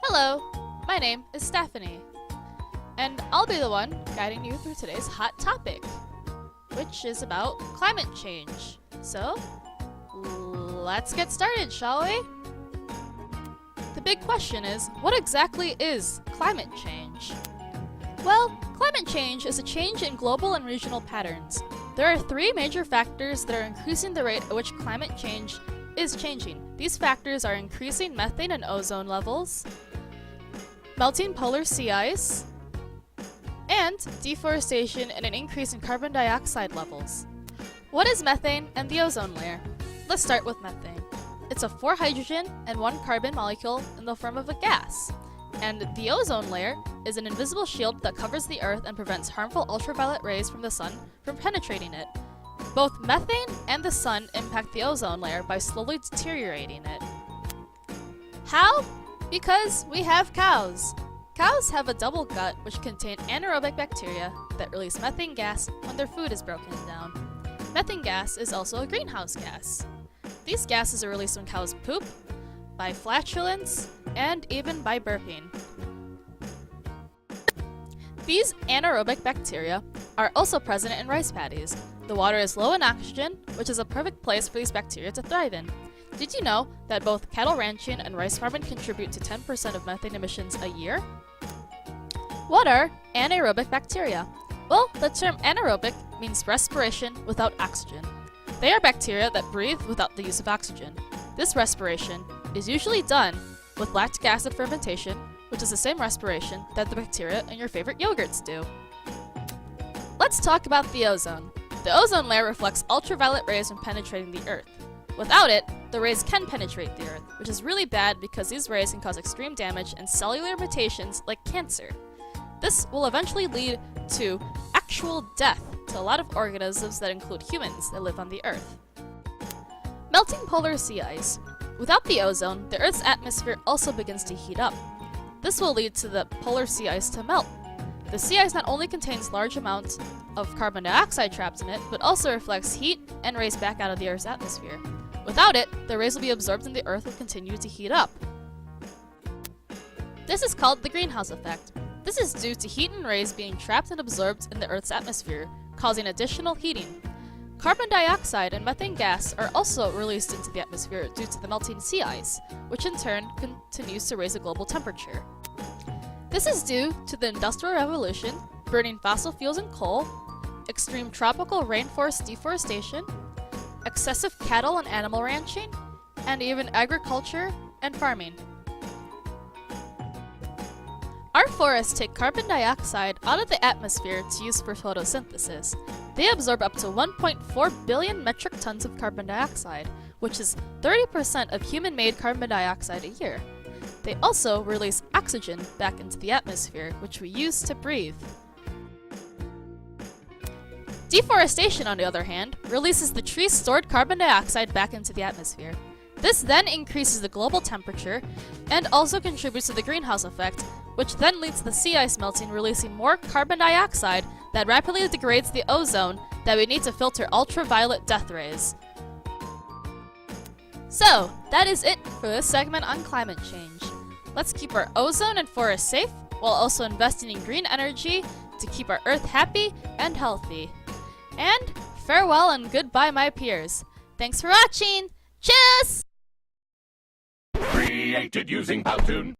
Hello, my name is Stephanie, and I'll be the one guiding you through today's hot topic, which is about climate change. So, let's get started, shall we? The big question is, what exactly is climate change? Well, climate change is a change in global and regional patterns. There are three major factors that are increasing the rate at which climate change is changing. These factors are increasing methane and ozone levels, melting polar sea ice, and deforestation and an increase in carbon dioxide levels. What is methane and the ozone layer? Let's start with methane. It's a 4 hydrogen and 1 carbon molecule in the form of a gas. And the ozone layer is an invisible shield that covers the Earth and prevents harmful ultraviolet rays from the sun from penetrating it. Both methane and the sun impact the ozone layer by slowly deteriorating it. How? Because we have cows. Cows have a double gut which contain anaerobic bacteria that release methane gas when their food is broken down. Methane gas is also a greenhouse gas. These gases are released when cows poop, by flatulence, and even by burping. These anaerobic bacteria are also present in rice paddies. The water is low in oxygen, which is a perfect place for these bacteria to thrive in. Did you know that both cattle ranching and rice farming contribute to 10% of methane emissions a year? What are anaerobic bacteria? Well, the term anaerobic means respiration without oxygen. They are bacteria that breathe without the use of oxygen. This respiration is usually done with lactic acid fermentation, which is the same respiration that the bacteria in your favorite yogurts do. Let's talk about the ozone. The ozone layer reflects ultraviolet rays when penetrating the Earth. Without it, the rays can penetrate the Earth, which is really bad because these rays can cause extreme damage and cellular mutations like cancer. This will eventually lead to actual death to a lot of organisms that include humans that live on the Earth. Melting polar sea ice. Without the ozone, the Earth's atmosphere also begins to heat up. This will lead to the polar sea ice to melt. The sea ice not only contains large amounts of carbon dioxide trapped in it, but also reflects heat and rays back out of the Earth's atmosphere. Without it, the rays will be absorbed and the Earth will continue to heat up. This is called the greenhouse effect. This is due to heat and rays being trapped and absorbed in the Earth's atmosphere, causing additional heating. Carbon dioxide and methane gas are also released into the atmosphere due to the melting sea ice, which in turn continues to raise the global temperature. This is due to the Industrial Revolution, burning fossil fuels and coal, extreme tropical rainforest deforestation, excessive cattle and animal ranching, and even agriculture and farming. Our forests take carbon dioxide out of the atmosphere to use for photosynthesis. They absorb up to 1.4 billion metric tons of carbon dioxide, which is 30% of human-made carbon dioxide a year. They also release oxygen back into the atmosphere, which we use to breathe. Deforestation, on the other hand, releases the tree's stored carbon dioxide back into the atmosphere. This then increases the global temperature and also contributes to the greenhouse effect, which then leads to the sea ice melting, releasing more carbon dioxide that rapidly degrades the ozone that we need to filter ultraviolet death rays. So, that is it for this segment on climate change. Let's keep our ozone and forests safe while also investing in green energy to keep our Earth happy and healthy. And farewell and goodbye, my peers. Thanks for watching. Cheers! Created using Powtoon.